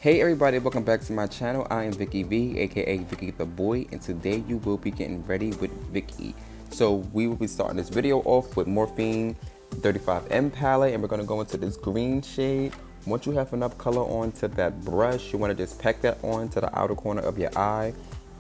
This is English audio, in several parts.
Hey everybody, welcome back to my channel. I am Vickii V, aka Vickii the Boy, and today you will be getting ready with Vickii. So we will be starting this video off with Morphe 35M palette, and we're going to go into this green shade. Once you have enough color onto that brush, you want to just pack that on to the outer corner of your eye,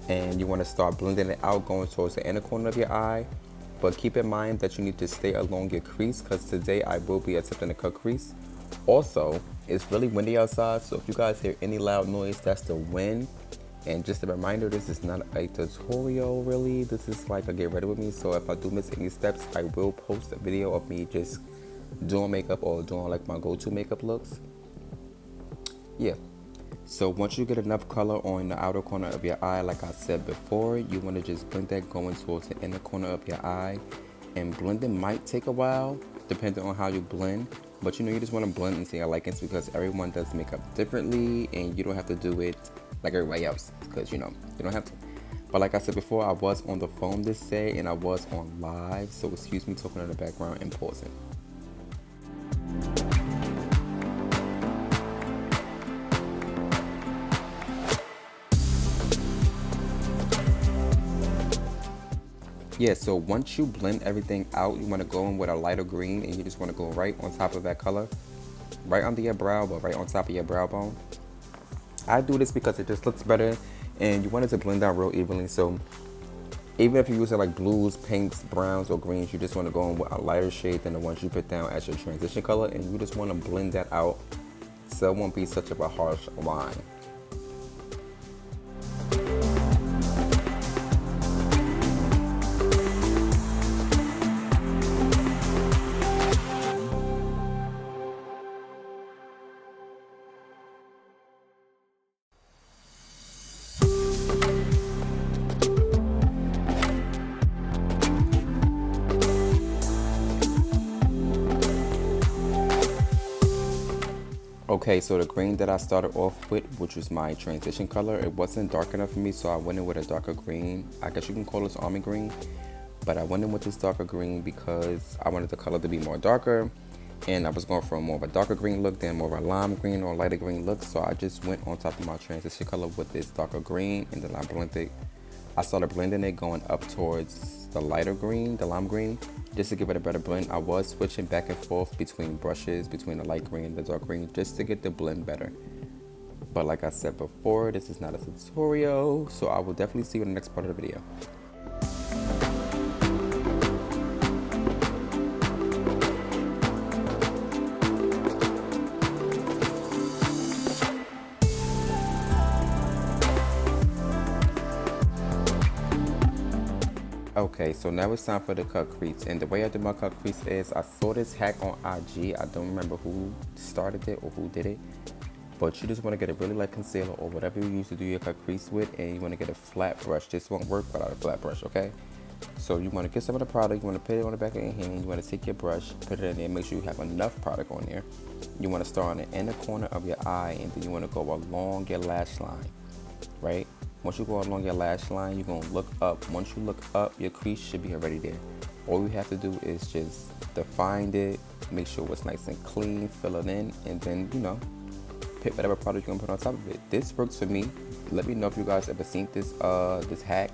and you want to start blending it out going towards the inner corner of your eye. But keep in mind that you need to stay along your crease, because today I will be attempting to cut crease. Also, it's really windy outside, so if you guys hear any loud noise, that's the wind. And just a reminder, this is not a tutorial really, this is like a get ready with me. So if I do miss any steps, I will post a video of me just doing makeup or doing like my go-to makeup looks. Yeah, so once you get enough color on the outer corner of your eye, like I said before, you want to just blend that going towards the inner corner of your eye. And blending might take a while depending on how you blend, but you just want to blend and see your likings, because everyone does makeup differently and you don't have to do it like everybody else, because you don't have to. But like I said before, I was on the phone this day and I was on live, so excuse me talking in the background and pausing. Yeah, so once you blend everything out, you want to go in with a lighter green, and you just want to go right on top of that color, right under your brow, but right on top of your brow bone. I do this because it just looks better, and you want it to blend out real evenly. So even if you're using like blues, pinks, browns, or greens, you just want to go in with a lighter shade than the ones you put down as your transition color, and you just want to blend that out so it won't be such of a harsh line. Okay, so the green that I started off with, which was my transition color, it wasn't dark enough for me, so I went in with a darker green. I guess you can call this almond green, but I went in with this darker green because I wanted the color to be more darker, and I was going for more of a darker green look than more of a lime green or lighter green look. So I just went on top of my transition color with this darker green, and then I started blending it going up towards the lighter green, the lime green, just to give it a better blend. I was switching back and forth between brushes, between the light green and the dark green, just to get the blend better. But like I said before, this is not a tutorial, so I will definitely see you in the next part of the video. Okay, so now it's time for the cut crease, and the way I do my cut crease is I saw this hack on IG. I don't remember who started it or who did it, but you just want to get a really light concealer or whatever you use to do your cut crease with, and you want to get a flat brush. This won't work without a flat brush, okay? So you want to get some of the product, you want to put it on the back of your hand, you want to take your brush, put it in there, make sure you have enough product on there. You want to start on the inner corner of your eye, and then you want to go along your lash line, right? Once you go along your lash line, you're going to look up. Once you look up, your crease should be already there. All you have to do is just define it, make sure it's nice and clean, fill it in, and then, pick whatever product you're going to put on top of it. This works for me. Let me know if you guys ever seen this this hack,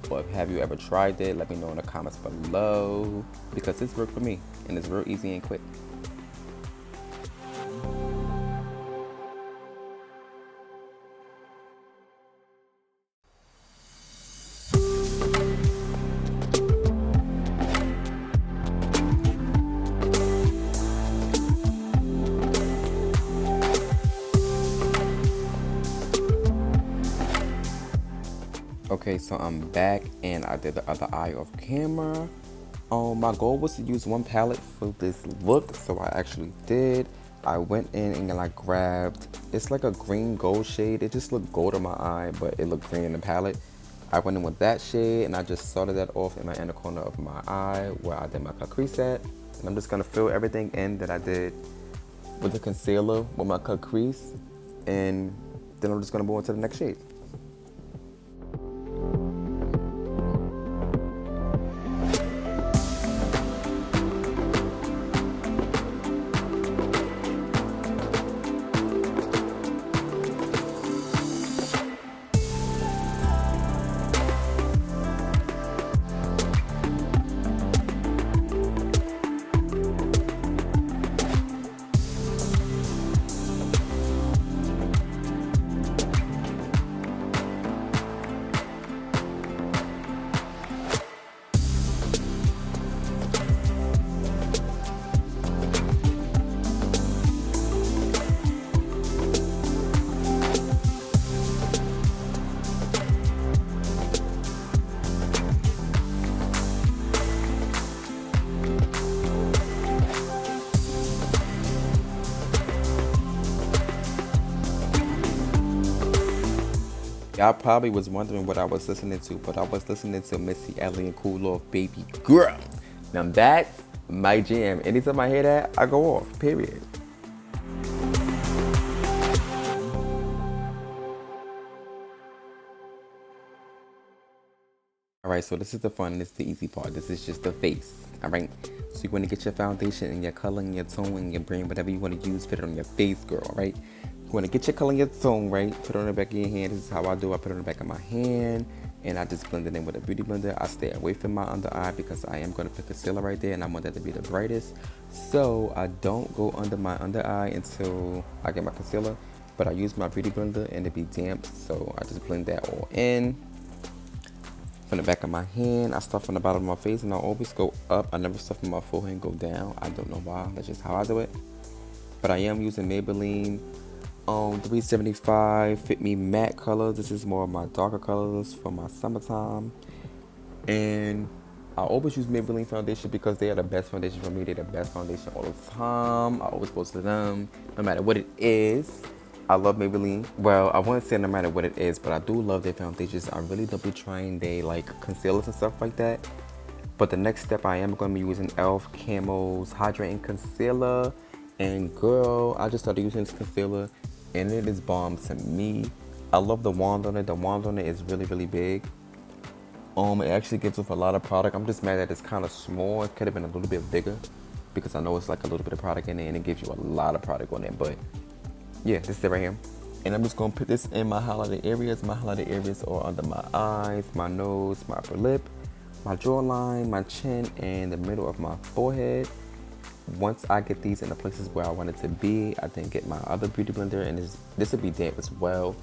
or have you ever tried it. Let me know in the comments below, because this worked for me, and it's real easy and quick. Okay, so I'm back, and I did the other eye off camera. My goal was to use one palette for this look, so I actually did. I went in and I grabbed, it's like a green gold shade. It just looked gold on my eye, but it looked green in the palette. I went in with that shade, and I just started that off in my inner corner of my eye where I did my cut crease at. And I'm just gonna fill everything in that I did with the concealer with my cut crease, and then I'm just gonna move on to the next shade. Y'all probably was wondering what I was listening to, but I was listening to Missy Elliott and Cool Off Baby Girl. Now that's my jam. Anytime I hear that, I go off, period. Alright, so this is the fun, this is the easy part. This is just the face. Alright, so you want to get your foundation and your color and your tone and your brand, whatever you want to use, put it on your face, girl, alright? You want to get your color and your tone, right? Put it on the back of your hand. This is how I do. I put it on the back of my hand, and I just blend it in with a beauty blender. I stay away from my under eye because I am going to put concealer right there, and I want that to be the brightest. So I don't go under my under eye until I get my concealer, but I use my beauty blender and it be damp, so I just blend that all in. From the back of my hand, I start from the bottom of my face, and I always go up. I never start from my forehead and go down. I don't know why. That's just how I do it. But I am using Maybelline 375 Fit Me Matte color. This is more of my darker colors for my summertime. And I always use Maybelline foundation because they are the best foundation for me. They're the best foundation all the time. I always go to them, no matter what it is. I love Maybelline. Well, I wouldn't say no matter what it is, but I do love their foundations. I really don't be trying they like concealers and stuff like that. But the next step, I am going to be using e.l.f. Camo's Hydrating Concealer. And girl, I just started using this concealer, and it is bomb to me. I love the wand on it. The wand on it is really, really big. It actually gives off a lot of product. I'm just mad that it's kind of small. It could have been a little bit bigger because I know it's like a little bit of product in it, and it gives you a lot of product on it. But yeah, this is it right here. And I'm just going to put this in my highlighted areas. My highlighted areas are under my eyes, my nose, my upper lip, my jawline, my chin, and the middle of my forehead. Once I get these in the places where I want it to be, I then get my other beauty blender, and this will be damp as well.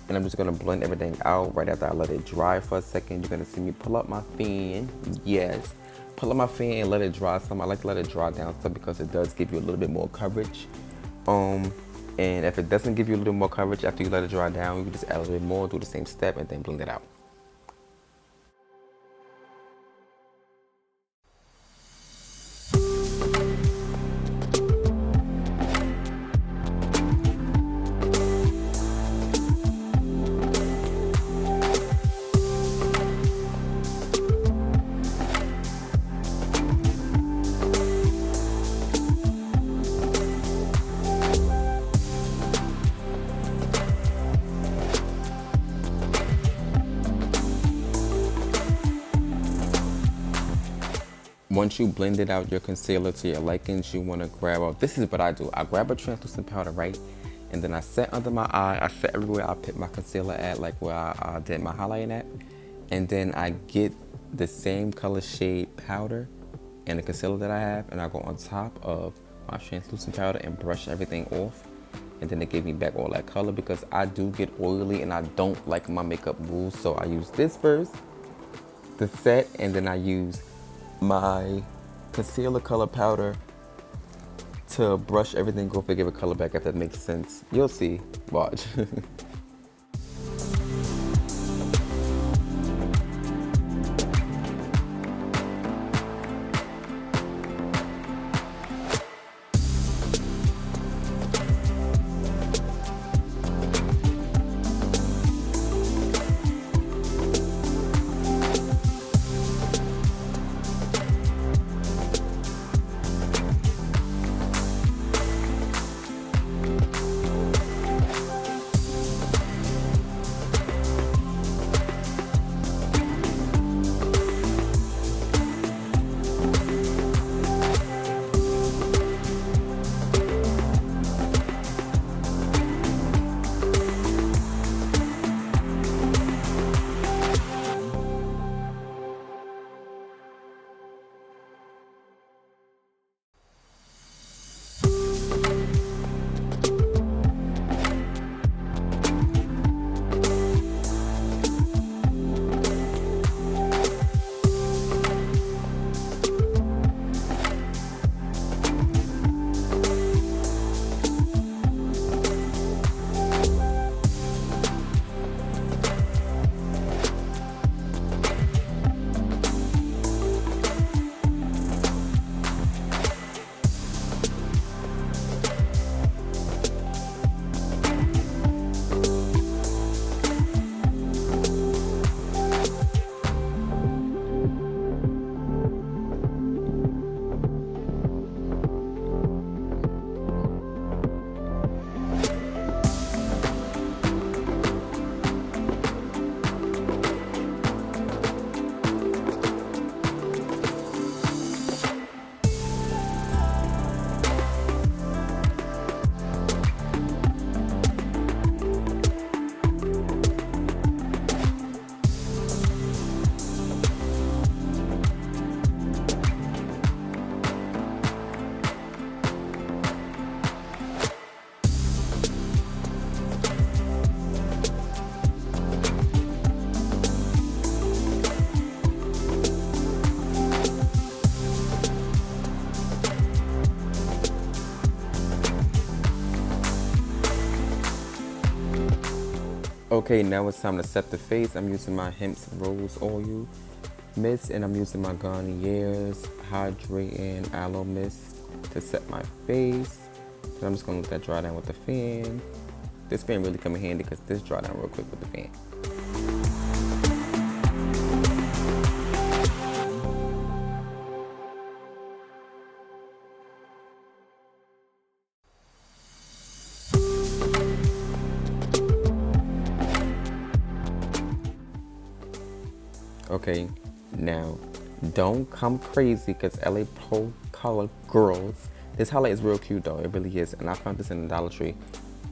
And I'm just gonna blend everything out right after I let it dry for a second. You're gonna see me pull up my fan. Yes, pull up my fan and let it dry some. I like to let it dry down some because it does give you a little bit more coverage. And if it doesn't give you a little more coverage after you let it dry down, you can just add a little bit more, do the same step, and then blend it out. Once you blended out your concealer to your likings, you want to grab this is what I do. I grab a translucent powder, right? And then I set under my eye. I set everywhere I put my concealer at, like where I did my highlighting at. And then I get the same color shade powder and the concealer that I have, and I go on top of my translucent powder and brush everything off. And then it gave me back all that color because I do get oily and I don't like my makeup move. So I use this first, the set, and then I use my concealer color powder to brush everything off and give a color back, if that makes sense. You'll see. Watch. Okay, now it's time to set the face. I'm using my hemps rose oil mist, and I'm using my Garnier's hydrating aloe mist to set my face. And I'm just gonna let that dry down with the fan. This fan really come in handy because this dry down real quick with the fan. Okay, now don't come crazy because LA Pro Color girls. This highlight is real cute though, it really is. And I found this in the Dollar Tree.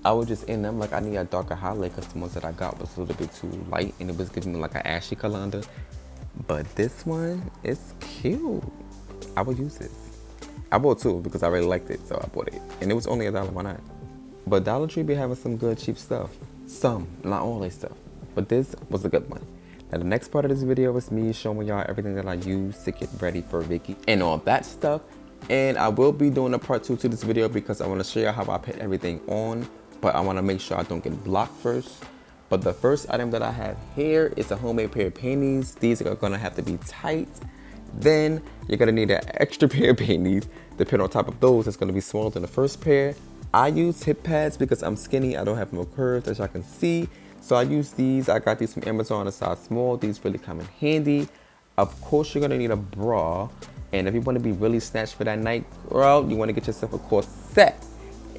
I was just in them like I need a darker highlight because the ones that I got was a little bit too light and it was giving me like an ashy color under. But this one is cute. I would use this. I bought two because I really liked it, so I bought it. And it was only $1, why not? But Dollar Tree be having some good cheap stuff. Some, not all their stuff. But this was a good one. Now the next part of this video is me showing y'all everything that I use to get ready for Vickii and all that stuff. And I will be doing a part 2 to this video because I want to show you how I put everything on, but I want to make sure I don't get blocked first. But the first item that I have here is a homemade pair of panties. These are going to have to be tight. Then you're going to need an extra pair of panties to put on top of those. It's going to be smaller than the first pair. I use hip pads because I'm skinny. I don't have no curves, as y'all can see. So I use these. I got these from Amazon, a size small. These really come in handy. Of course, you're gonna need a bra. And if you wanna be really snatched for that night, girl, you wanna get yourself a corset.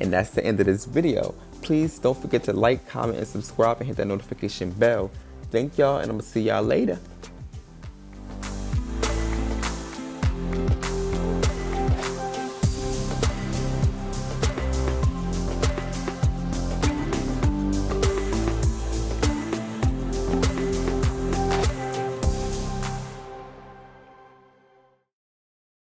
And that's the end of this video. Please don't forget to like, comment, and subscribe and hit that notification bell. Thank y'all, and I'm gonna see y'all later.